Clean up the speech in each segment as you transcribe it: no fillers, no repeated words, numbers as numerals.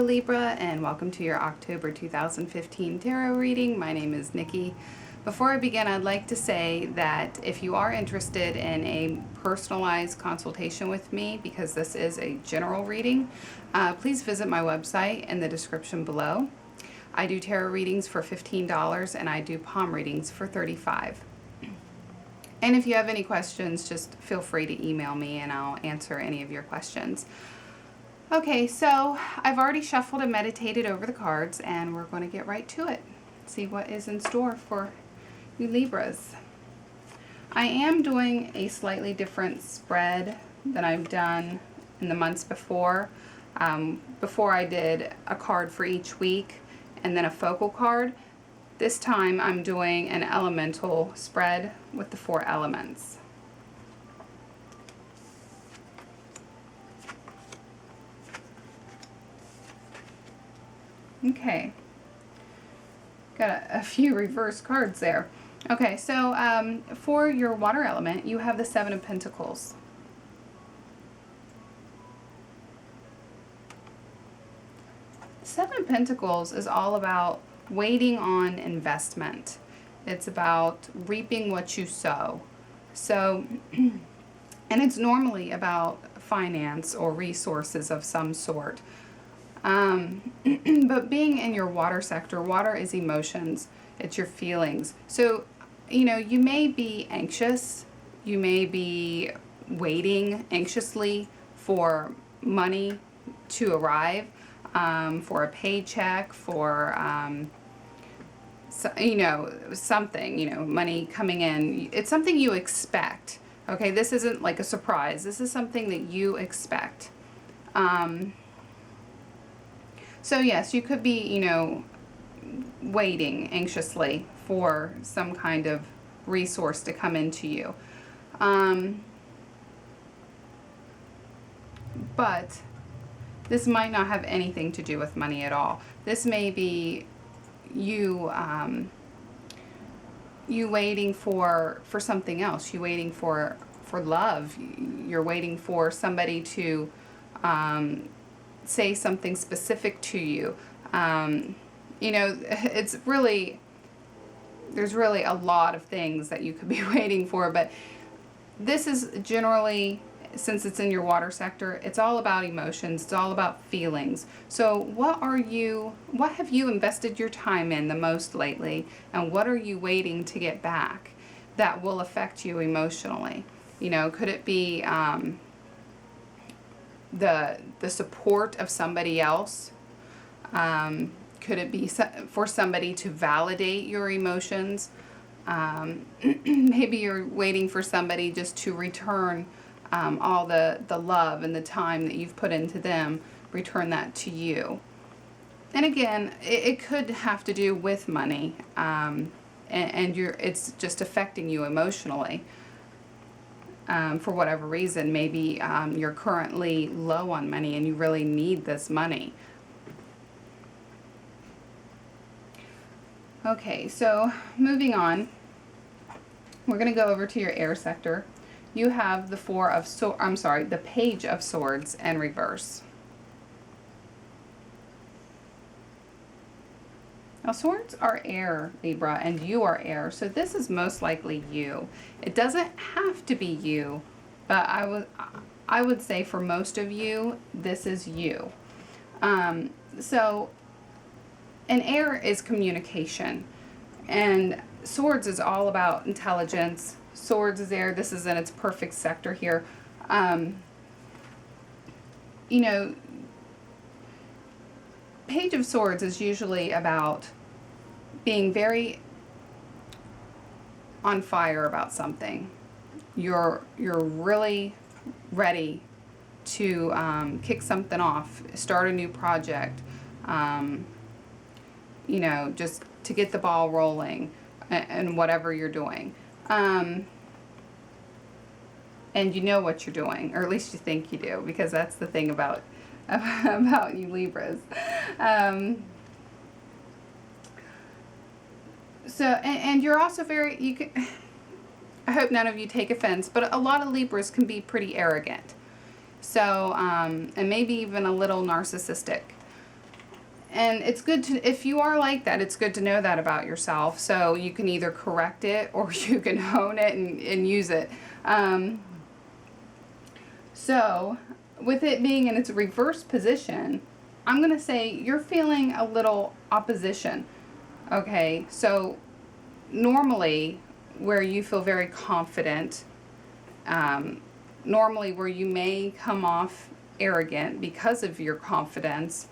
Libra, and welcome to your October 2015 tarot reading. My name is Nikki. Before I begin, I'd like to say that if you are interested in a personalized consultation with me, because this is a general reading, please visit my website in the description below. I do tarot readings for $15 and I do palm readings for $35. And if you have any questions, just feel free to email me and I'll answer any of your questions. Okay, so I've already shuffled and meditated over the cards, and we're going to get right to it. See what is in store for you Libras. I am doing a slightly different spread than I've done in the months before. Before I did a card for each week and then a focal card. This time I'm doing an elemental spread with the 4 elements. Okay, got a few reverse cards there. Okay, so for your water element, you have the 7 of Pentacles. Seven of Pentacles is all about waiting on investment. It's about reaping what you sow. So, and it's normally about finance or resources of some sort. But being in your water sector, water is emotions, it's your feelings. So, you know, you may be anxious, you may be waiting anxiously for money to arrive, for a paycheck, for, so, you know, something, you know, money coming in. It's something you expect. Okay, this isn't like a surprise. This is something that you expect. So yes, you could be, you know, waiting anxiously for some kind of resource to come into you. But this might not have anything to do with money at all. This may be you you waiting for something else. You waiting for love. You're waiting for somebody to say something specific to you. You know, it's really, there's really a lot of things that you could be waiting for, but this is generally, since it's in your water sector, it's all about emotions, it's all about feelings. So what have you invested your time in the most lately, and what are you waiting to get back that will affect you emotionally? You know, could it be the support of somebody else? Could it be for somebody to validate your emotions? Maybe you're waiting for somebody just to return all the love and the time that you've put into them, return that to you. And again, it could have to do with money, and it's just affecting you emotionally. For whatever reason, maybe you're currently low on money and you really need this money. Okay, so moving on, we're going to go over to your air sector. You have the the Page of Swords in reverse. Now, swords are air, Libra, and you are air, so this is most likely you. It doesn't have to be you, but I would say for most of you, this is you. So, and air is communication, and swords is all about intelligence. Swords is air. This is in its perfect sector here. You know, Page of Swords is usually about being very on fire about something. You're really ready to kick something off, start a new project, you know, just to get the ball rolling and whatever you're doing. And you know what you're doing, or at least you think you do, because that's the thing about you Libras. So, and you're also very, I hope none of you take offense, but a lot of Libras can be pretty arrogant. So, and maybe even a little narcissistic. And it's good to, if you are like that, it's good to know that about yourself. So you can either correct it or you can hone it and use it. So with it being in its reverse position, I'm going to say you're feeling a little opposition. Okay, so normally where you feel very confident, normally where you may come off arrogant because of your confidence,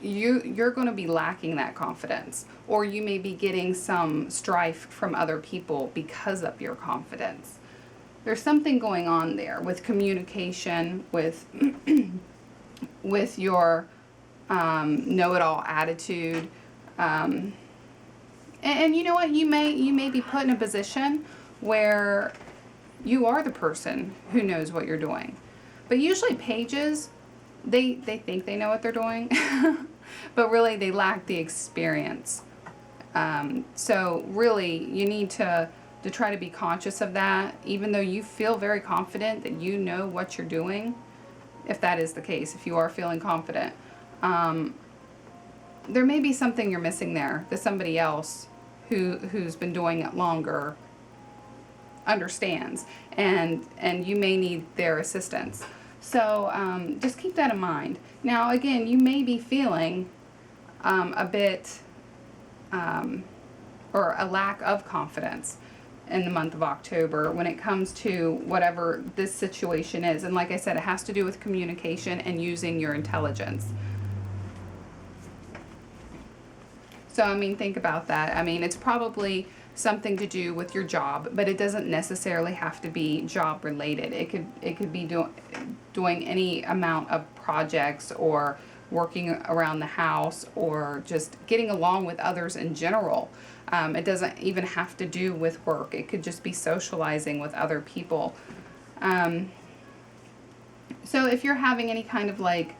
you're going to be lacking that confidence, or you may be getting some strife from other people because of your confidence. There's something going on there with communication, with with your know-it-all attitude, and you know what, you may be put in a position where you are the person who knows what you're doing. But usually pages, they think they know what they're doing, but really they lack the experience. So really you need to try to be conscious of that, even though you feel very confident that you know what you're doing. If that is the case, if you are feeling confident, there may be something you're missing there that somebody else who's been doing it longer understands, and you may need their assistance. So just keep that in mind. Now again, you may be feeling a bit or a lack of confidence in the month of October when it comes to whatever this situation is. And like I said, it has to do with communication and using your intelligence. So, I mean, think about that. I mean, it's probably something to do with your job, but it doesn't necessarily have to be job related. It could be doing any amount of projects, or working around the house, or just getting along with others in general. It doesn't even have to do with work. It could just be socializing with other people. So if you're having any kind of like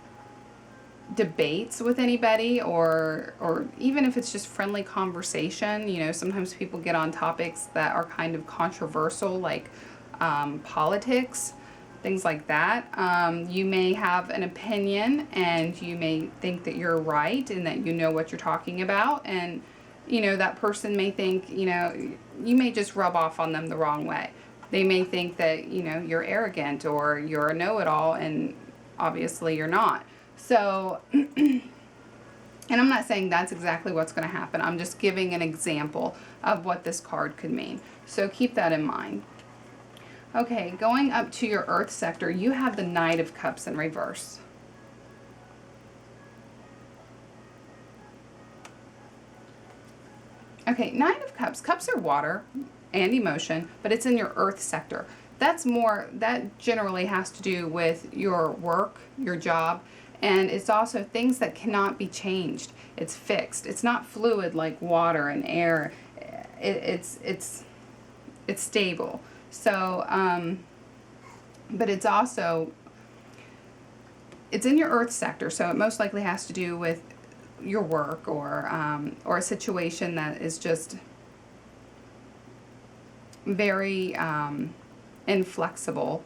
debates with anybody, or even if it's just friendly conversation, you know, sometimes people get on topics that are kind of controversial, like politics, things like that. You may have an opinion, and you may think that you're right and that you know what you're talking about, and you know, that person may think, you know, you may just rub off on them the wrong way. They may think that, you know, you're arrogant or you're a know-it-all, and obviously you're not. So, and I'm not saying that's exactly what's going to happen. I'm just giving an example of what this card could mean. So keep that in mind. Okay, going up to your Earth sector, you have the Knight of Cups in reverse. Okay, Knight of Cups. Cups are water and emotion, but it's in your Earth sector. That generally has to do with your work, your job, and it's also things that cannot be changed. It's fixed. It's not fluid like water and air. It's stable. So, but it's also, it's in your Earth sector, so it most likely has to do with your work, or a situation that is just very inflexible,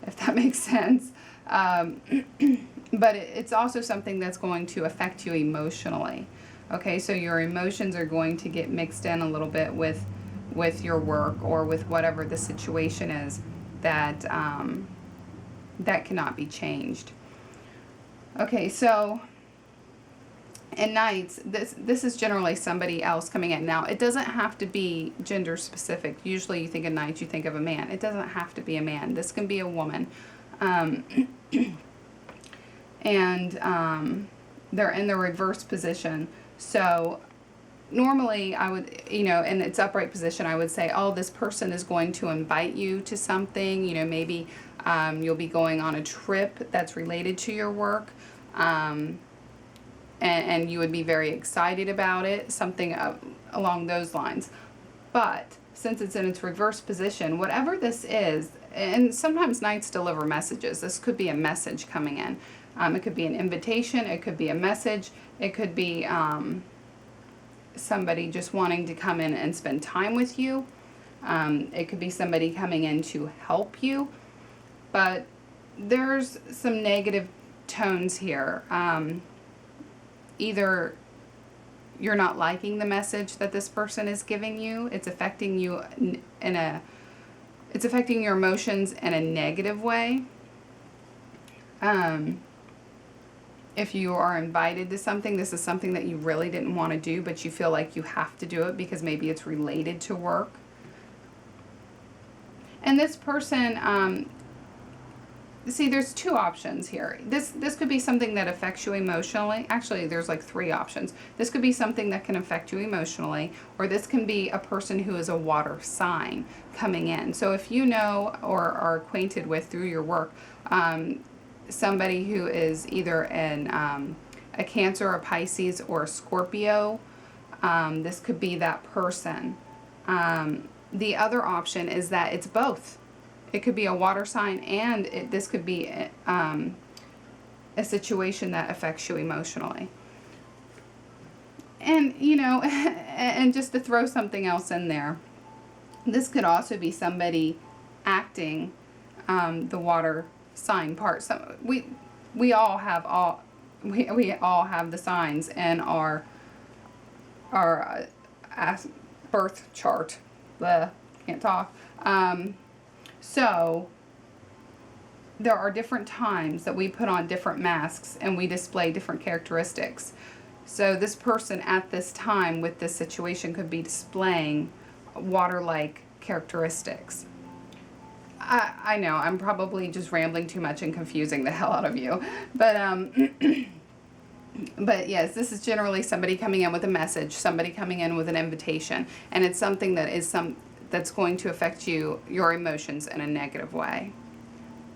if that makes sense. But it's also something that's going to affect you emotionally. Okay, so your emotions are going to get mixed in a little bit with your work, or with whatever the situation is that that cannot be changed. Okay, so in Knights, this is generally somebody else coming in. Now, it doesn't have to be gender specific. Usually you think of Knights, you think of a man. It doesn't have to be a man. This can be a woman. And they're in the reverse position. So normally I would, you know, in its upright position, I would say, oh, this person is going to invite you to something. You know, maybe you'll be going on a trip that's related to your work. And you would be very excited about it, something along those lines. But since it's in its reverse position, whatever this is, and sometimes Knights deliver messages. This could be a message coming in. It could be an invitation. It could be a message. It could be somebody just wanting to come in and spend time with you. It could be somebody coming in to help you. But there's some negative tones here. Either you're not liking the message that this person is giving you. It's affecting you it's affecting your emotions in a negative way. If you are invited to something, this is something that you really didn't want to do, but you feel like you have to do it because maybe it's related to work. And this person, see, there's two options here. This could be something that affects you emotionally. Actually, there's like three options. This could be something that can affect you emotionally, or this can be a person who is a water sign coming in. So if you know or are acquainted with through your work, somebody who is either a Cancer, a Pisces, or a Scorpio, this could be that person. The other option is that it's both. It could be a water sign, and this could be a situation that affects you emotionally. And, you know, and just to throw something else in there, this could also be somebody acting the water sign part. So we all have the signs in our birth chart. Can't talk. So there are different times that we put on different masks and we display different characteristics. So this person at this time with this situation could be displaying water-like characteristics. I know I'm probably just rambling too much and confusing the hell out of you, but but yes, this is generally somebody coming in with a message, somebody coming in with an invitation, and it's something that is that's going to affect your emotions in a negative way.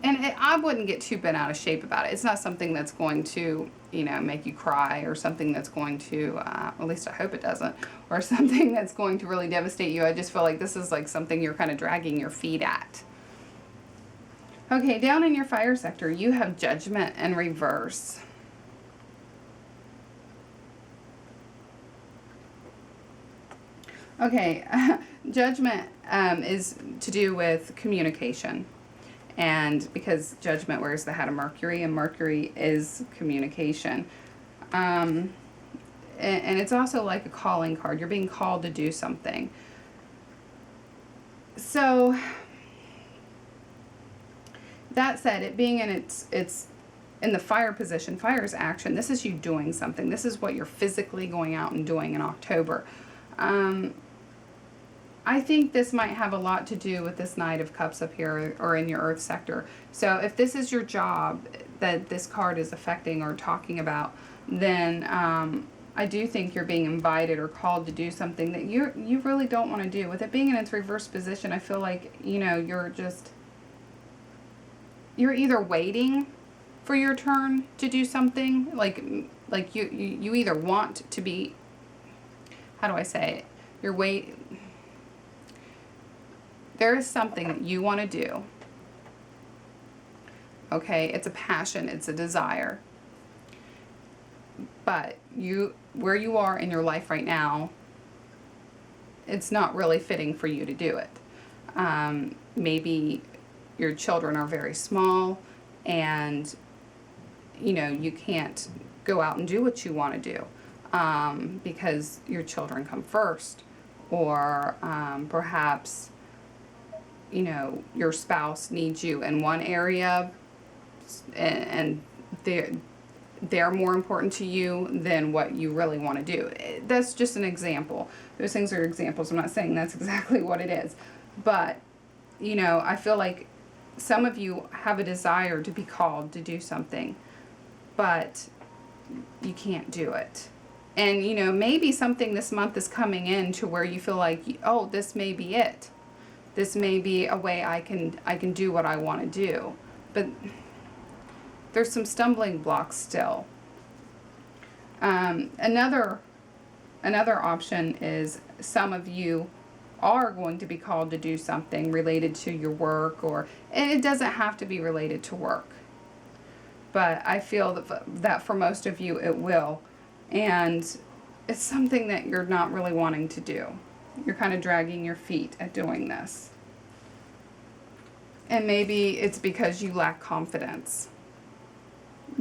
And I wouldn't get too bent out of shape about it. It's not something that's going to, you know, make you cry, or something that's going to, at least I hope it doesn't, or something that's going to really devastate you. I just feel like this is like something you're kind of dragging your feet at. Okay, down in your fire sector, you have Judgment in reverse. Okay, Judgment is to do with communication. And because Judgment wears the hat of Mercury, and Mercury is communication. And it's also like a calling card. You're being called to do something. So that said, it being in it's in the fire position, fire is action. This is you doing something. This is what you're physically going out and doing in October. I think this might have a lot to do with this Knight of Cups up here, or in your Earth sector. So if this is your job that this card is affecting or talking about, then I do think you're being invited or called to do something that you really don't want to do. With it being in its reverse position, I feel like, you know, you're either waiting for your turn to do something, like you either want to be, how do I say it? There is something that you want to do. Okay, it's a passion, it's a desire. But where you are in your life right now, it's not really fitting for you to do it. Maybe your children are very small, and you know, you can't go out and do what you want to do because your children come first, or perhaps, you know, your spouse needs you in one area, and they're more important to you than what you really want to do. That's just an example. Those things are examples. I'm not saying that's exactly what it is. But, you know, I feel like some of you have a desire to be called to do something, but you can't do it. And, you know, maybe something this month is coming in to where you feel like, oh, this may be it. This may be a way I can do what I want to do. But there's some stumbling blocks still. Another option is some of you are going to be called to do something related to your work, and it doesn't have to be related to work. But I feel that for most of you it will. And it's something that you're not really wanting to do. You're kind of dragging your feet at doing this. And maybe it's because you lack confidence.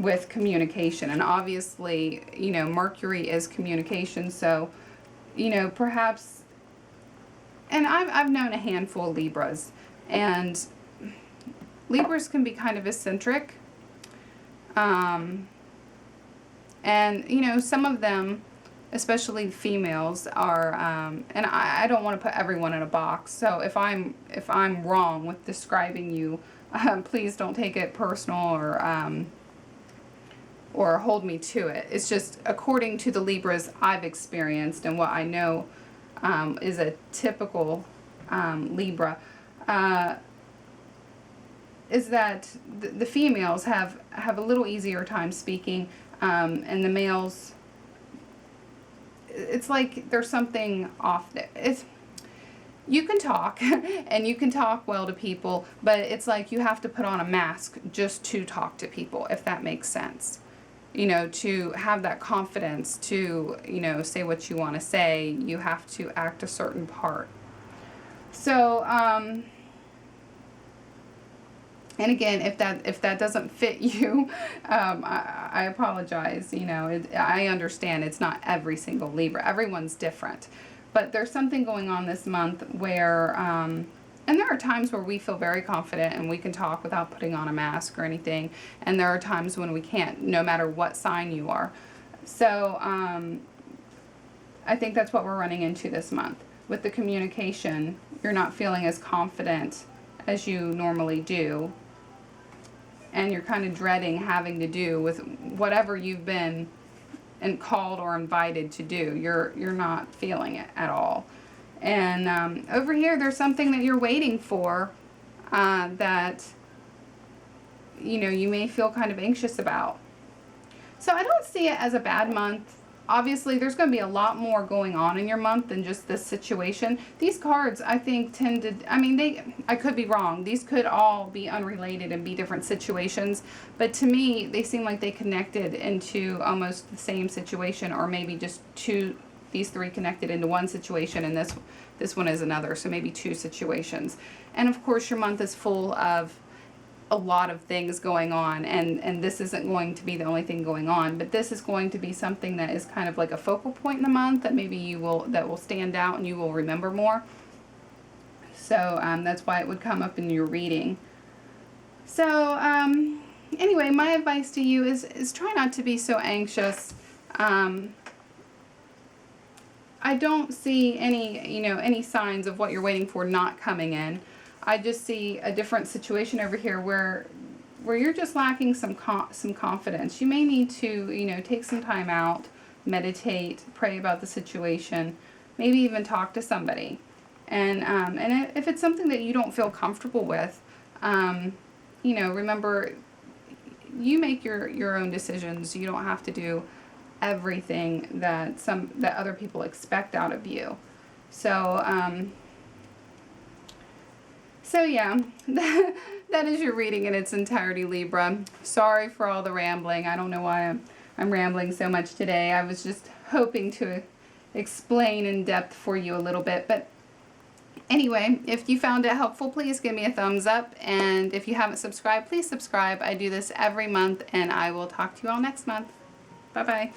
with communication. And obviously, Mercury is communication, so, perhaps, and I've known a handful of Libras, and Libras can be kind of eccentric. And, some of them, especially females, are, and I don't want to put everyone in a box, so if I'm wrong with describing you, please don't take it personal or hold me to it. It's just according to the Libras I've experienced and what I know is a typical Libra, is that the females have a little easier time speaking, and the males, it's like there's something off there. You can talk, and you can talk well to people, but it's like you have to put on a mask just to talk to people, if that makes sense. To have that confidence to, say what you want to say, you have to act a certain part. So, and again, if that doesn't fit you, I apologize. I understand it's not every single Libra. Everyone's different. But there's something going on this month where, and there are times where we feel very confident and we can talk without putting on a mask or anything. And there are times when we can't, no matter what sign you are. So I think that's what we're running into this month. With the communication, you're not feeling as confident as you normally do. And you're kind of dreading having to do with whatever you've been and called or invited to do. You're not feeling it at all. And over here, there's something that you're waiting for that you may feel kind of anxious about. So I don't see it as a bad month. Obviously, there's going to be a lot more going on in your month than just this situation. These cards, I think, tend to, I could be wrong. These could all be unrelated and be different situations. But to me, they seem like they connected into almost the same situation, or maybe just these three connected into one situation, and this one is another. So maybe two situations. And of course, your month is full of a lot of things going on, and this isn't going to be the only thing going on, but this is going to be something that is kind of like a focal point in the month that maybe that will stand out and you will remember more. So that's why it would come up in your reading. So anyway, my advice to you is try not to be so anxious. I don't see any signs of what you're waiting for not coming in. I just see a different situation over here where you're just lacking some confidence. You may need to, take some time out, meditate, pray about the situation, maybe even talk to somebody. And if it's something that you don't feel comfortable with, remember, you make your own decisions. You don't have to do everything that other people expect out of you. So yeah, that is your reading in its entirety, Libra. Sorry for all the rambling. I don't know why I'm rambling so much today. I was just hoping to explain in depth for you a little bit. But anyway, if you found it helpful, please give me a thumbs up. And if you haven't subscribed, please subscribe. I do this every month, and I will talk to you all next month. Bye-bye.